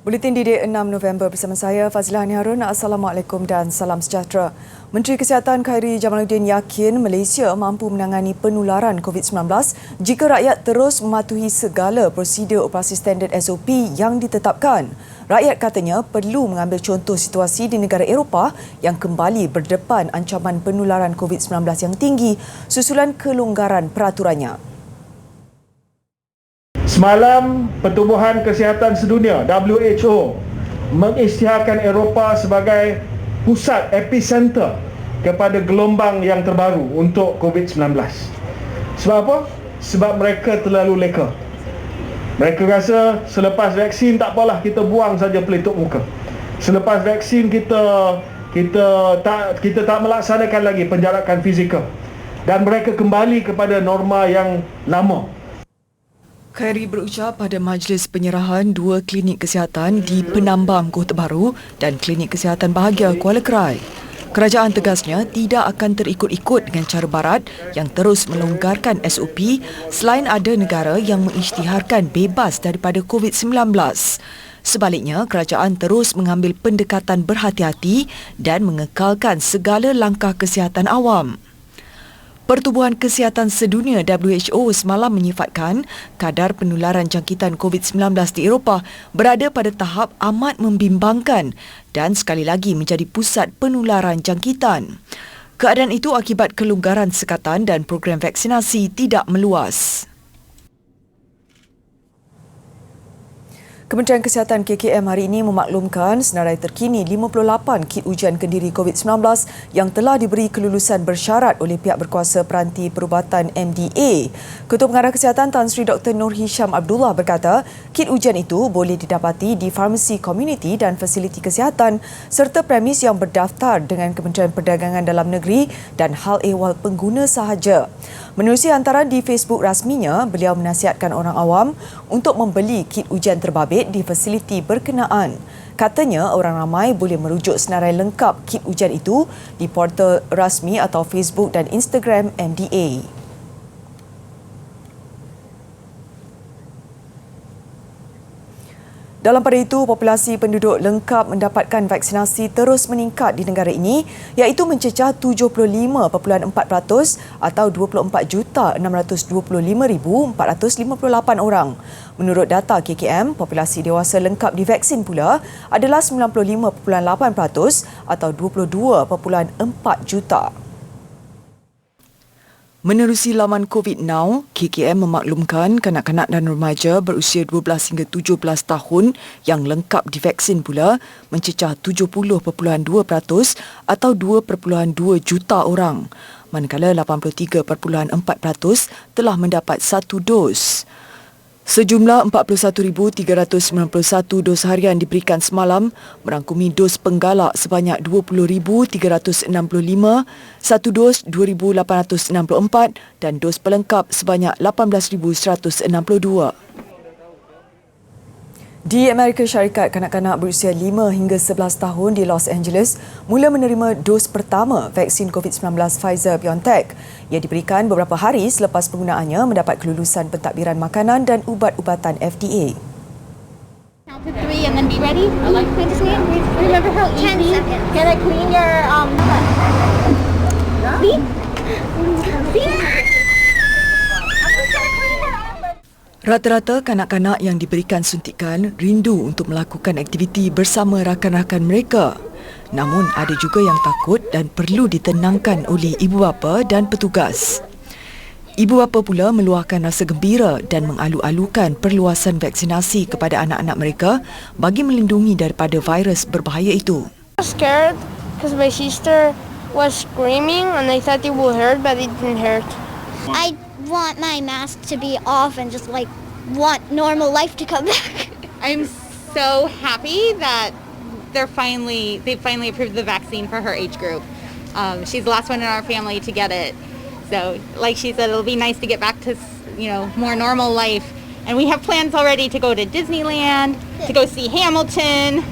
Buletin Didik 6 November bersama saya Fazilah Harun. Assalamualaikum dan salam sejahtera. Menteri Kesihatan Khairy Jamaluddin yakin Malaysia mampu menangani penularan COVID-19 jika rakyat terus mematuhi segala prosedur operasi standard SOP yang ditetapkan. Rakyat katanya perlu mengambil contoh situasi di negara Eropah yang kembali berdepan ancaman penularan COVID-19 yang tinggi susulan kelonggaran peraturannya. Semalam, Pertubuhan Kesihatan Sedunia WHO mengisytiharkan Eropah sebagai pusat epicenter kepada gelombang yang terbaru untuk COVID-19. Sebab apa? Sebab mereka terlalu leka. Mereka rasa selepas vaksin tak apalah, kita buang saja pelitup muka. Selepas vaksin kita tak melaksanakan lagi penjarakan fizikal. Dan mereka kembali kepada norma yang lama. Khairy berucap pada majlis penyerahan 2 klinik kesihatan di Penambam Kota Baru dan Klinik Kesihatan Bahagia Kuala Krai. Kerajaan tegasnya tidak akan terikut-ikut dengan cara barat yang terus melonggarkan SOP selain ada negara yang mengisytiharkan bebas daripada COVID-19. Sebaliknya, kerajaan terus mengambil pendekatan berhati-hati dan mengekalkan segala langkah kesihatan awam. Pertubuhan Kesihatan Sedunia WHO semalam menyifatkan kadar penularan jangkitan COVID-19 di Eropah berada pada tahap amat membimbangkan dan sekali lagi menjadi pusat penularan jangkitan. Keadaan itu akibat kelonggaran sekatan dan program vaksinasi tidak meluas. Kementerian Kesihatan KKM hari ini memaklumkan senarai terkini 58 kit ujian kendiri COVID-19 yang telah diberi kelulusan bersyarat oleh pihak berkuasa peranti perubatan MDA. Ketua Pengarah Kesihatan Tan Sri Dr. Nur Hisham Abdullah berkata, kit ujian itu boleh didapati di farmasi komuniti dan fasiliti kesihatan serta premis yang berdaftar dengan Kementerian Perdagangan Dalam Negeri dan hal ehwal pengguna sahaja. Menerusi hantaran di Facebook rasminya, beliau menasihatkan orang awam untuk membeli kit ujian terbabit di fasiliti berkenaan. Katanya, orang ramai boleh merujuk senarai lengkap kit ujian itu di portal rasmi atau Facebook dan Instagram MDA. Dalam pada itu, populasi penduduk lengkap mendapatkan vaksinasi terus meningkat di negara ini iaitu mencecah 75.4% atau 24,625,458 orang. Menurut data KKM, populasi dewasa lengkap divaksin pula adalah 95.8% atau 22.4 juta. Menerusi laman COVID Now, KKM memaklumkan kanak-kanak dan remaja berusia 12 hingga 17 tahun yang lengkap divaksin pula mencecah 70.2% atau 2.2 juta orang, manakala 83.4% telah mendapat 1 dos. Sejumlah 41,391 dos harian diberikan semalam, merangkumi dos penggalak sebanyak 20,365, 1 dos 2,864 dan dos pelengkap sebanyak 18,162. Di Amerika Syarikat, kanak-kanak berusia 5 hingga 11 tahun di Los Angeles mula menerima dos pertama vaksin COVID-19 Pfizer-BioNTech. Ia diberikan beberapa hari selepas penggunaannya mendapat kelulusan pentadbiran makanan dan ubat-ubatan FDA. Count to 3 and then be ready. Remember how easy? 10 seconds. Can I clean your beep? Beep. Rata-rata kanak-kanak yang diberikan suntikan rindu untuk melakukan aktiviti bersama rakan-rakan mereka. Namun ada juga yang takut dan perlu ditenangkan oleh ibu bapa dan petugas. Ibu bapa pula meluahkan rasa gembira dan mengalu-alukan perluasan vaksinasi kepada anak-anak mereka bagi melindungi daripada virus berbahaya itu. I was scared because my sister was screaming and I thought it would hurt, but it didn't hurt. I want my mask to be off and just want normal life to come back. I'm so happy that they finally approved the vaccine for her age group. She's the last one in our family to get it. So, like she said, it'll be nice to get back to, more normal life. And we have plans already to go to Disneyland, to go see Hamilton.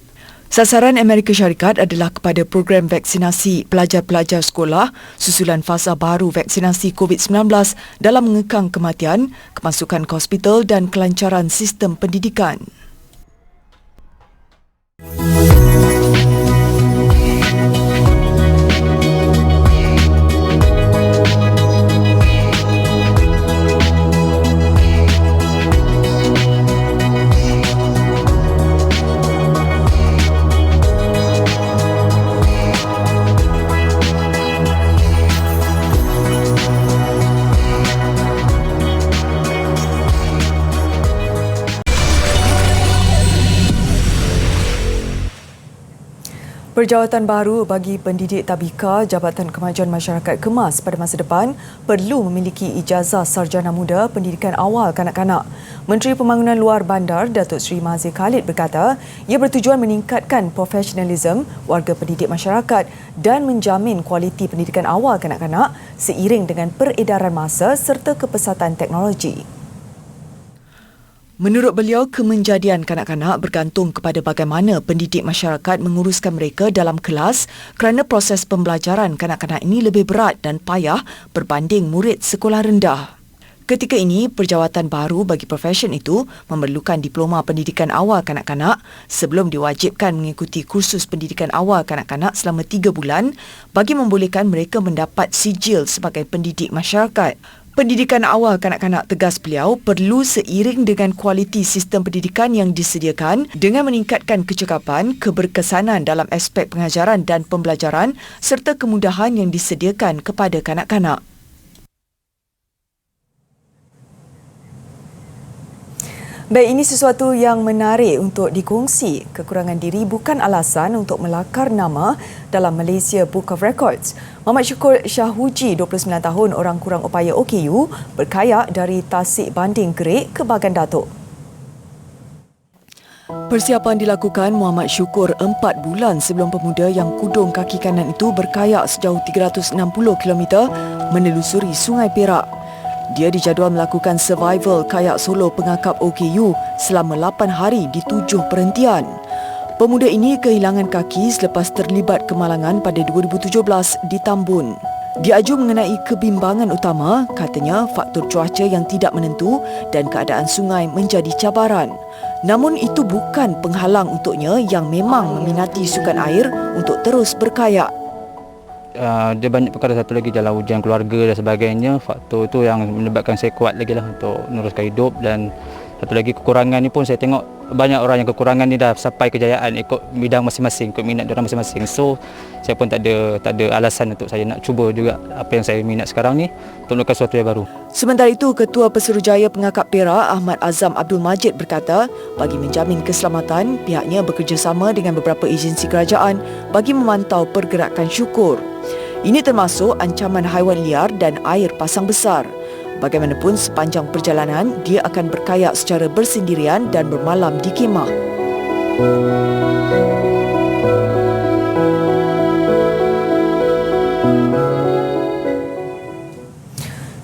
Sasaran Amerika Syarikat adalah kepada program vaksinasi pelajar-pelajar sekolah susulan fasa baru vaksinasi COVID-19 dalam mengekang kematian, kemasukan ke hospital dan kelancaran sistem pendidikan. Perjawatan baru bagi pendidik tabika Jabatan Kemajuan Masyarakat Kemas pada masa depan perlu memiliki ijazah sarjana muda pendidikan awal kanak-kanak. Menteri Pembangunan Luar Bandar Datuk Seri Mahathir Khalid berkata ia bertujuan meningkatkan profesionalisme warga pendidik masyarakat dan menjamin kualiti pendidikan awal kanak-kanak seiring dengan peredaran masa serta kepesatan teknologi. Menurut beliau, kemenjadian kanak-kanak bergantung kepada bagaimana pendidik masyarakat menguruskan mereka dalam kelas kerana proses pembelajaran kanak-kanak ini lebih berat dan payah berbanding murid sekolah rendah. Ketika ini, perjawatan baru bagi profesion itu memerlukan diploma pendidikan awal kanak-kanak sebelum diwajibkan mengikuti kursus pendidikan awal kanak-kanak selama 3 bulan bagi membolehkan mereka mendapat sijil sebagai pendidik masyarakat. Pendidikan awal kanak-kanak, tegas beliau, perlu seiring dengan kualiti sistem pendidikan yang disediakan dengan meningkatkan kecekapan, keberkesanan dalam aspek pengajaran dan pembelajaran serta kemudahan yang disediakan kepada kanak-kanak. Baik, ini sesuatu yang menarik untuk dikongsi. Kekurangan diri bukan alasan untuk melakar nama dalam Malaysia Book of Records. Muhammad Syukur Syahuji, 29 tahun, orang kurang upaya OKU, berkayak dari Tasik Banding Gerik ke Bagan Datuk. Persiapan dilakukan Muhammad Syukur 4 bulan sebelum pemuda yang kudung kaki kanan itu berkayak sejauh 360 km menelusuri Sungai Perak. Dia dijadual melakukan survival kayak solo pengakap OKU selama 8 hari di 7 perhentian. Pemuda ini kehilangan kaki selepas terlibat kemalangan pada 2017 di Tambun. Diaju mengenai kebimbangan utama, katanya faktor cuaca yang tidak menentu dan keadaan sungai menjadi cabaran. Namun itu bukan penghalang untuknya yang memang meminati sukan air untuk terus berkayak. Dia banyak perkara, satu lagi jalan ujian keluarga dan sebagainya. Faktor itu yang menyebabkan saya kuat lagi lah untuk meneruskan hidup. Dan satu lagi kekurangan ni pun saya tengok banyak orang yang kekurangan ni dah sampai kejayaan ikut bidang masing-masing, ikut minat diorang masing-masing. So saya pun tak ada alasan untuk saya nak cuba juga apa yang saya minat sekarang ni untuk melakukan sesuatu yang baru. Sementara itu, Ketua Pesuruhjaya Pengakap Perak Ahmad Azam Abdul Majid berkata bagi menjamin keselamatan, pihaknya bekerjasama dengan beberapa agensi kerajaan bagi memantau pergerakan Syukur. Ini termasuk ancaman haiwan liar dan air pasang besar. Bagaimanapun, sepanjang perjalanan, dia akan berkayak secara bersendirian dan bermalam di kemah.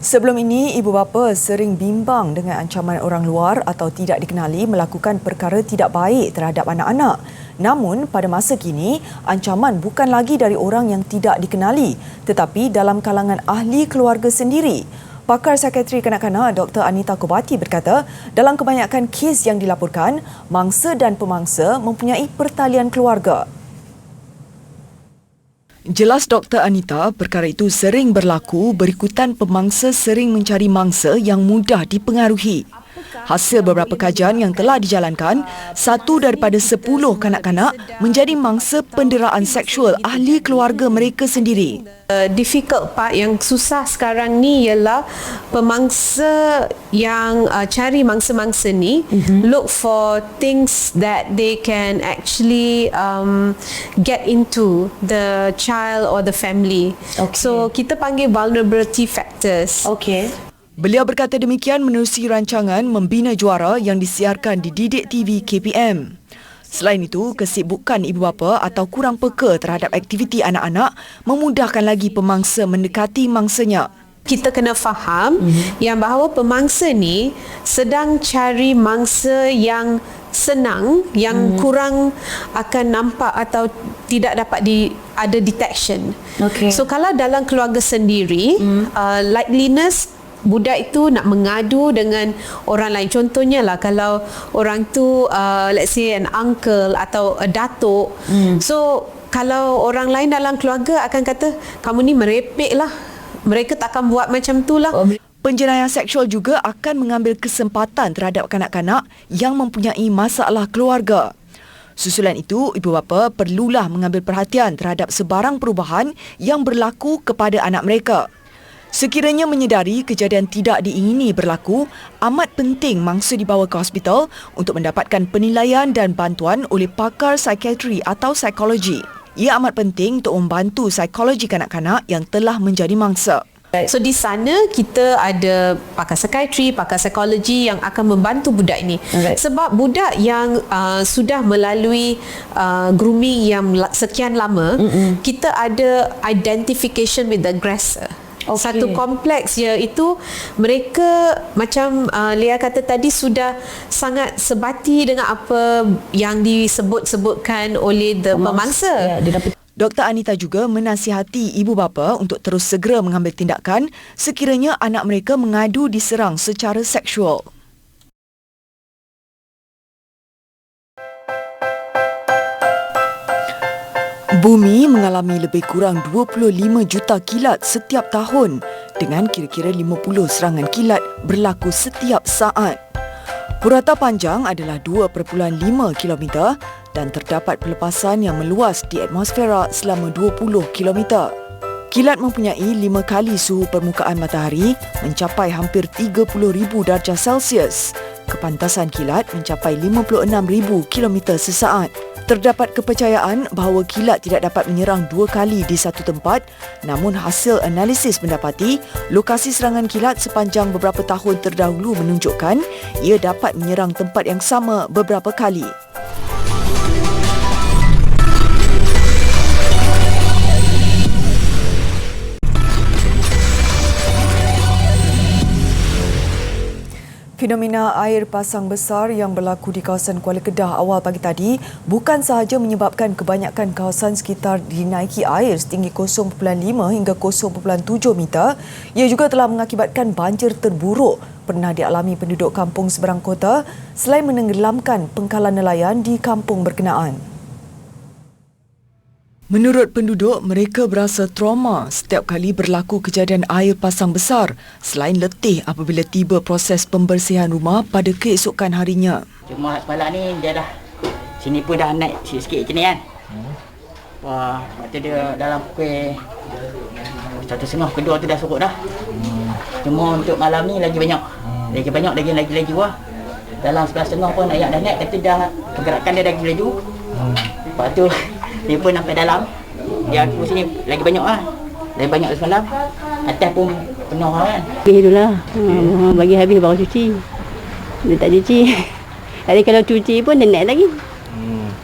Sebelum ini, ibu bapa sering bimbang dengan ancaman orang luar atau tidak dikenali melakukan perkara tidak baik terhadap anak-anak. Namun, pada masa kini, ancaman bukan lagi dari orang yang tidak dikenali, tetapi dalam kalangan ahli keluarga sendiri. Pakar Sekretari Kanak-kanak Dr. Anita Kobati berkata, dalam kebanyakan kes yang dilaporkan, mangsa dan pemangsa mempunyai pertalian keluarga. Jelas Dr. Anita, perkara itu sering berlaku berikutan pemangsa sering mencari mangsa yang mudah dipengaruhi. Hasil beberapa kajian yang telah dijalankan, 1 daripada 10 kanak-kanak menjadi mangsa penderaan seksual ahli keluarga mereka sendiri. Difficult part yang susah sekarang ni ialah pemangsa yang cari mangsa-mangsa ni look for things that they can actually get into the child or the family. Okay. So kita panggil vulnerability factors. Okay. Beliau berkata demikian menerusi rancangan Membina Juara yang disiarkan di Didik TV KPM. Selain itu, kesibukan ibu bapa atau kurang peka terhadap aktiviti anak-anak memudahkan lagi pemangsa mendekati mangsanya. Kita kena faham yang bahawa pemangsa ni sedang cari mangsa yang senang, yang kurang akan nampak atau tidak dapat ada detection. Okay. So kalau dalam keluarga sendiri, likeliness budak itu nak mengadu dengan orang lain. Contohnya lah kalau orang tu let's say an uncle atau a datuk. So kalau orang lain dalam keluarga akan kata kamu ni merepek lah, mereka takkan buat macam tu lah. Penjenayah seksual juga akan mengambil kesempatan terhadap kanak-kanak yang mempunyai masalah keluarga. Susulan itu, ibu bapa perlulah mengambil perhatian terhadap sebarang perubahan yang berlaku kepada anak mereka. Sekiranya menyedari kejadian tidak diingini berlaku, amat penting mangsa dibawa ke hospital untuk mendapatkan penilaian dan bantuan oleh pakar psikiatri atau psikologi. ia amat penting untuk membantu psikologi kanak-kanak yang telah menjadi mangsa. So di sana kita ada pakar psikiatri, pakar psikologi yang akan membantu budak ini. Sebab budak yang sudah melalui grooming yang sekian lama, kita ada identification with the aggressor. Satu kompleks iaitu mereka macam Lia kata tadi sudah sangat sebati dengan apa yang disebut-sebutkan oleh pemangsa. Dr. Anita juga menasihati ibu bapa untuk terus segera mengambil tindakan sekiranya anak mereka mengadu diserang secara seksual. Bumi mengalami lebih kurang 25 juta kilat setiap tahun dengan kira-kira 50 serangan kilat berlaku setiap saat. Purata panjang adalah 2.5 km dan terdapat pelepasan yang meluas di atmosfera selama 20 km. Kilat mempunyai 5 kali suhu permukaan matahari mencapai hampir 30,000 darjah Celsius. Kepantasan kilat mencapai 56,000 km sesaat. Terdapat kepercayaan bahawa kilat tidak dapat menyerang 2 kali di satu tempat, namun hasil analisis mendapati lokasi serangan kilat sepanjang beberapa tahun terdahulu menunjukkan ia dapat menyerang tempat yang sama beberapa kali. Fenomena air pasang besar yang berlaku di kawasan Kuala Kedah awal pagi tadi bukan sahaja menyebabkan kebanyakan kawasan sekitar dinaiki air setinggi 0.5 hingga 0.7 meter, ia juga telah mengakibatkan banjir terburuk pernah dialami penduduk kampung seberang kota selain menenggelamkan pengkalan nelayan di kampung berkenaan. Menurut penduduk, mereka berasa trauma setiap kali berlaku kejadian air pasang besar selain letih apabila tiba proses pembersihan rumah pada keesokan harinya. Cuma semalam ni dia dah sini pun dah naik sikit-sikit macam ni kan. Wah, waktu dia dalam pukul 1.30 kedua tu dah surut dah. Cuma untuk malam ni lagi banyak. Lagi wah. Dalam 11.30 pun ayat dah naik, tapi dah pergerakan dia lagi laju. Lepas tu dia pun sampai dalam. Dia aku sini lagi banyak lah. Lagi banyak semalam. Atas pun penuh kan. Itulah. Bagi habis baru cuci. Dia tak cuci. Tadi kalau cuci pun dia naik lagi.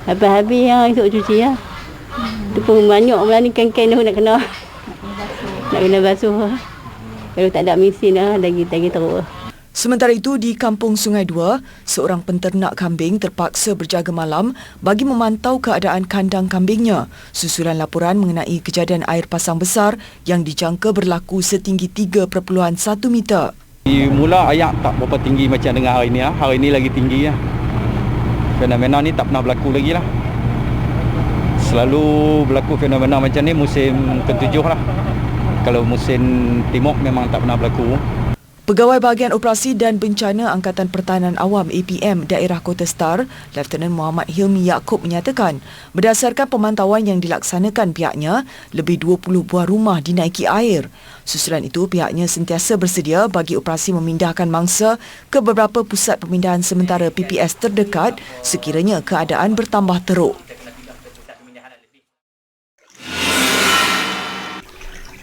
Habis-habis yang esok cuci lah. Tu pun banyak malam ni kain-kain tu nak kena basuh. Kalau tak ada mesin lah lagi teruk. Sementara itu, di Kampung Sungai Dua, seorang penternak kambing terpaksa berjaga malam bagi memantau keadaan kandang kambingnya susulan laporan mengenai kejadian air pasang besar yang dijangka berlaku setinggi 3.1 meter. Mula air tak berapa tinggi macam dengan hari ni lah. Hari ni lagi tinggi lah. Fenomena ni tak pernah berlaku lagi lah. Selalu berlaku fenomena macam ni musim ke-7 lah. Kalau musim timur memang tak pernah berlaku. Pegawai Bahagian Operasi dan Bencana Angkatan Pertahanan Awam APM Daerah Kota Star, Lieutenant Muhammad Hilmi Yaakob menyatakan, berdasarkan pemantauan yang dilaksanakan pihaknya, lebih 20 buah rumah dinaiki air. Susulan itu, pihaknya sentiasa bersedia bagi operasi memindahkan mangsa ke beberapa pusat pemindahan sementara PPS terdekat sekiranya keadaan bertambah teruk.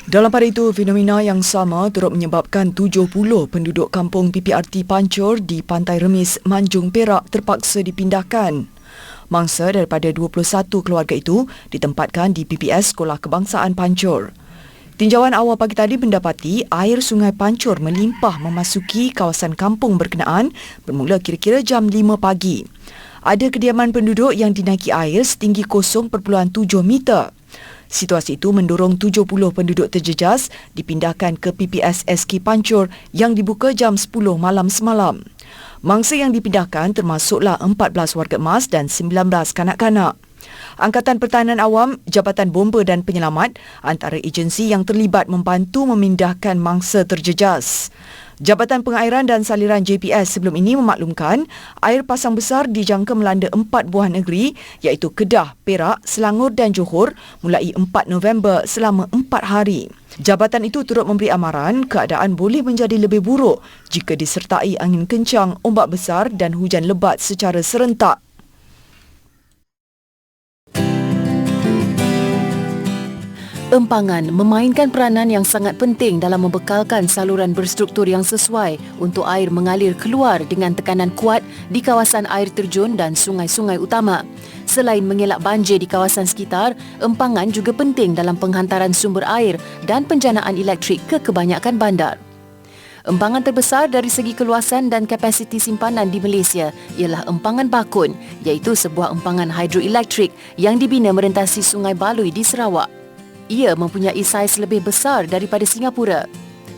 Dalam pada itu, fenomena yang sama turut menyebabkan 70 penduduk kampung PPRT Pancur di Pantai Remis, Manjung Perak terpaksa dipindahkan. Mangsa daripada 21 keluarga itu ditempatkan di PPS Sekolah Kebangsaan Pancur. Tinjauan awal pagi tadi mendapati air Sungai Pancur melimpah memasuki kawasan kampung berkenaan bermula kira-kira jam 5 pagi. Ada kediaman penduduk yang dinaiki air setinggi 0.7 meter. Situasi itu mendorong 70 penduduk terjejas dipindahkan ke PPS SK Pancur yang dibuka jam 10 malam semalam. Mangsa yang dipindahkan termasuklah 14 warga emas dan 19 kanak-kanak. Angkatan Pertahanan Awam, Jabatan Bomba dan Penyelamat antara agensi yang terlibat membantu memindahkan mangsa terjejas. Jabatan Pengairan dan Saliran JPS sebelum ini memaklumkan air pasang besar dijangka melanda 4 buah negeri iaitu Kedah, Perak, Selangor dan Johor mulai 4 November selama 4 hari. Jabatan itu turut memberi amaran keadaan boleh menjadi lebih buruk jika disertai angin kencang, ombak besar dan hujan lebat secara serentak. Empangan memainkan peranan yang sangat penting dalam membekalkan saluran berstruktur yang sesuai untuk air mengalir keluar dengan tekanan kuat di kawasan air terjun dan sungai-sungai utama. Selain mengelak banjir di kawasan sekitar, empangan juga penting dalam penghantaran sumber air dan penjanaan elektrik ke kebanyakan bandar. Empangan terbesar dari segi keluasan dan kapasiti simpanan di Malaysia ialah Empangan Bakun, iaitu sebuah empangan hidroelektrik yang dibina merentasi Sungai Baloi di Sarawak. Ia mempunyai saiz lebih besar daripada Singapura.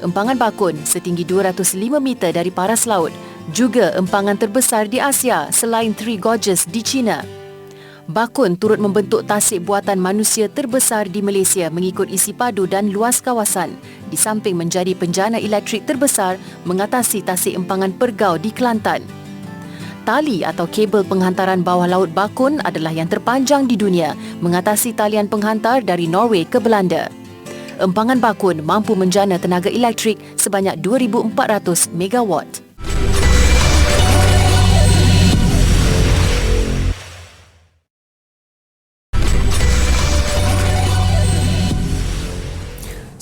Empangan Bakun setinggi 205 meter dari paras laut, juga empangan terbesar di Asia selain Three Gorges di China. Bakun turut membentuk tasik buatan manusia terbesar di Malaysia mengikut isi padu dan luas kawasan, di samping menjadi penjana elektrik terbesar mengatasi tasik empangan Pergau di Kelantan. Tali atau kabel penghantaran bawah laut Bakun adalah yang terpanjang di dunia, mengatasi talian penghantar dari Norway ke Belanda. Empangan Bakun mampu menjana tenaga elektrik sebanyak 2,400 megawatt.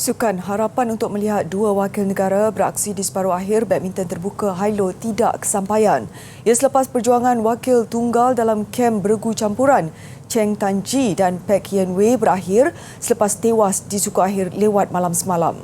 Sukan harapan untuk melihat dua wakil negara beraksi di separuh akhir badminton terbuka Hilo tidak kesampaian. Ia selepas perjuangan wakil tunggal dalam kem beregu campuran, Cheng Tan-ji dan Pek Yen-wei berakhir selepas tewas di suku akhir lewat malam semalam.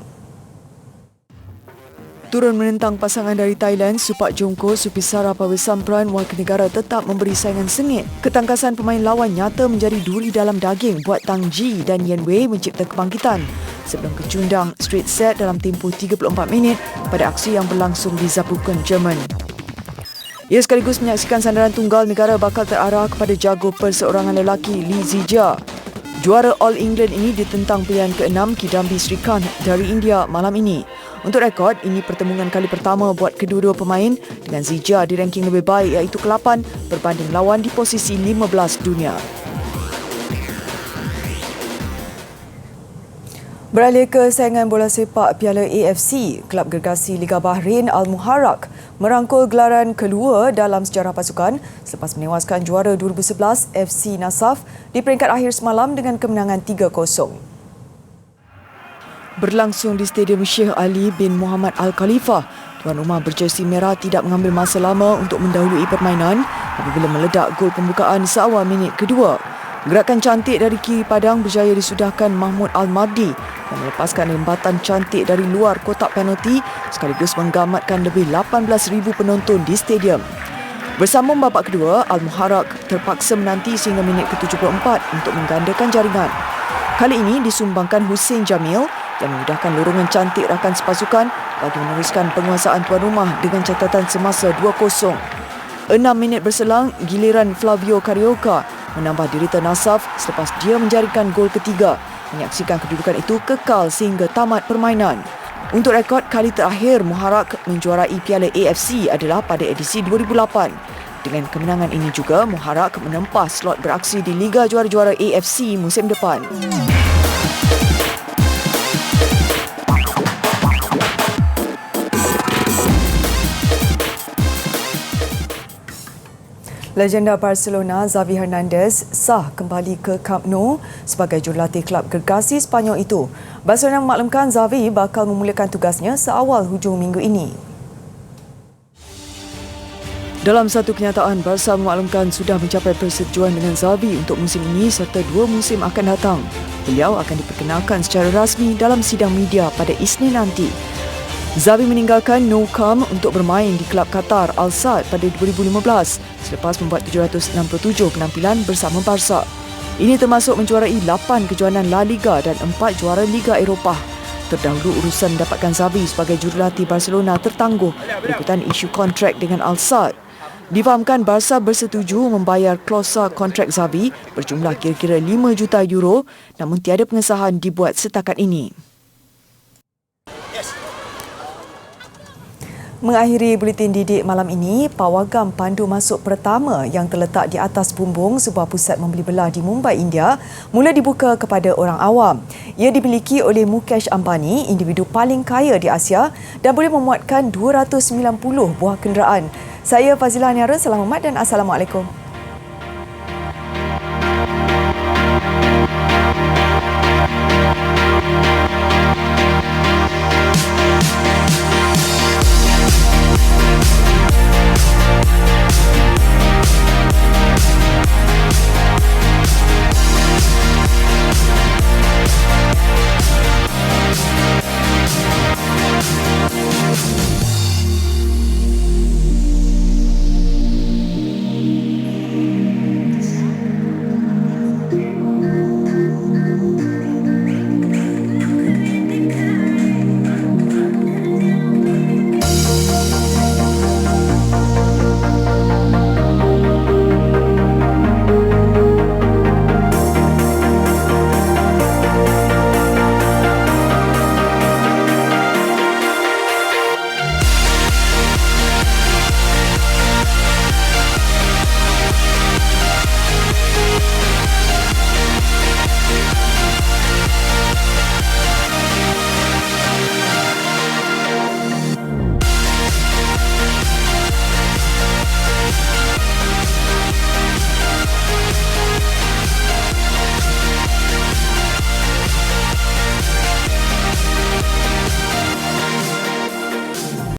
Turun menentang pasangan dari Thailand, Supak Jongko, Supisara Pawesampran, wakil negara tetap memberi saingan sengit. Ketangkasan pemain lawan nyata menjadi duri dalam daging buat Tang Ji dan Yen Wei mencipta kebangkitan sebelum kecundang straight set dalam tempoh 34 minit pada aksi yang berlangsung di Saarbrücken, Jerman. Ia sekaligus menyaksikan sandaran tunggal negara bakal terarah kepada jago perseorangan lelaki Lee Zijia. Juara All England ini ditentang pilihan ke-6 Kidambi Srikanth dari India malam ini. Untuk rekod, ini pertemuan kali pertama buat kedua-dua pemain dengan Zijia di ranking lebih baik iaitu ke-8 berbanding lawan di posisi 15 dunia. Beralih ke saingan bola sepak Piala AFC, Kelab Gergasi Liga Bahrain Al-Muharraq merangkul gelaran kedua dalam sejarah pasukan selepas menewaskan juara 2011 FC Nasaf di peringkat akhir semalam dengan kemenangan 3-0. Berlangsung di Stadium Sheikh Ali bin Muhammad Al Khalifa, tuan rumah berjersey merah tidak mengambil masa lama untuk mendahului permainan apabila meledak gol pembukaan seawal minit kedua. Gerakan cantik dari kiri padang berjaya disudahkan Mahmud Al-Magdi yang melepaskan lembatan cantik dari luar kotak penalti sekaligus menggamatkan lebih 18,000 penonton di stadium. Bersambung babak kedua, Al-Muharraq terpaksa menanti sehingga minit ke-74 untuk menggandakan jaringan. Kali ini disumbangkan Hussein Jamil yang memudahkan lorongan cantik rakan sepasukan bagi meneruskan penguasaan tuan rumah dengan catatan semasa 2-0. 6 minit berselang, giliran Flavio Carioca menambah derita Nasaf selepas dia menjaringkan gol ketiga, menyaksikan kedudukan itu kekal sehingga tamat permainan. Untuk rekod, kali terakhir Muharraq menjuarai Piala AFC adalah pada edisi 2008. Dengan kemenangan ini juga, Muharraq menempah slot beraksi di Liga Juara-Juara AFC musim depan. Legenda Barcelona Xavi Hernandez sah kembali ke Camp Nou sebagai jurulatih kelab gergasi Sepanyol itu. Barcelona memaklumkan Xavi bakal memulakan tugasnya seawal hujung minggu ini. Dalam satu kenyataan, Barca memaklumkan sudah mencapai persetujuan dengan Xavi untuk musim ini serta 2 musim akan datang. Beliau akan diperkenalkan secara rasmi dalam sidang media pada Isnin nanti. Xavi meninggalkan Nou Camp untuk bermain di kelab Qatar Al Sadd pada 2015 selepas membuat 767 penampilan bersama Barca. Ini termasuk menjuarai 8 kejohanan La Liga dan 4 juara Liga Eropah. Terdahulu urusan mendapatkan Xavi sebagai jurulatih Barcelona tertangguh berikutan isu kontrak dengan Al Sadd. Difahamkan Barca bersetuju membayar klausa kontrak Xavi berjumlah kira-kira 5 juta euro, namun tiada pengesahan dibuat setakat ini. Mengakhiri buletin didik malam ini, pawagam pandu masuk pertama yang terletak di atas bumbung sebuah pusat membeli belah di Mumbai, India, mula dibuka kepada orang awam. Ia dimiliki oleh Mukesh Ambani, individu paling kaya di Asia dan boleh memuatkan 290 buah kenderaan. Saya Fazilah Niara, salam hormat dan Assalamualaikum.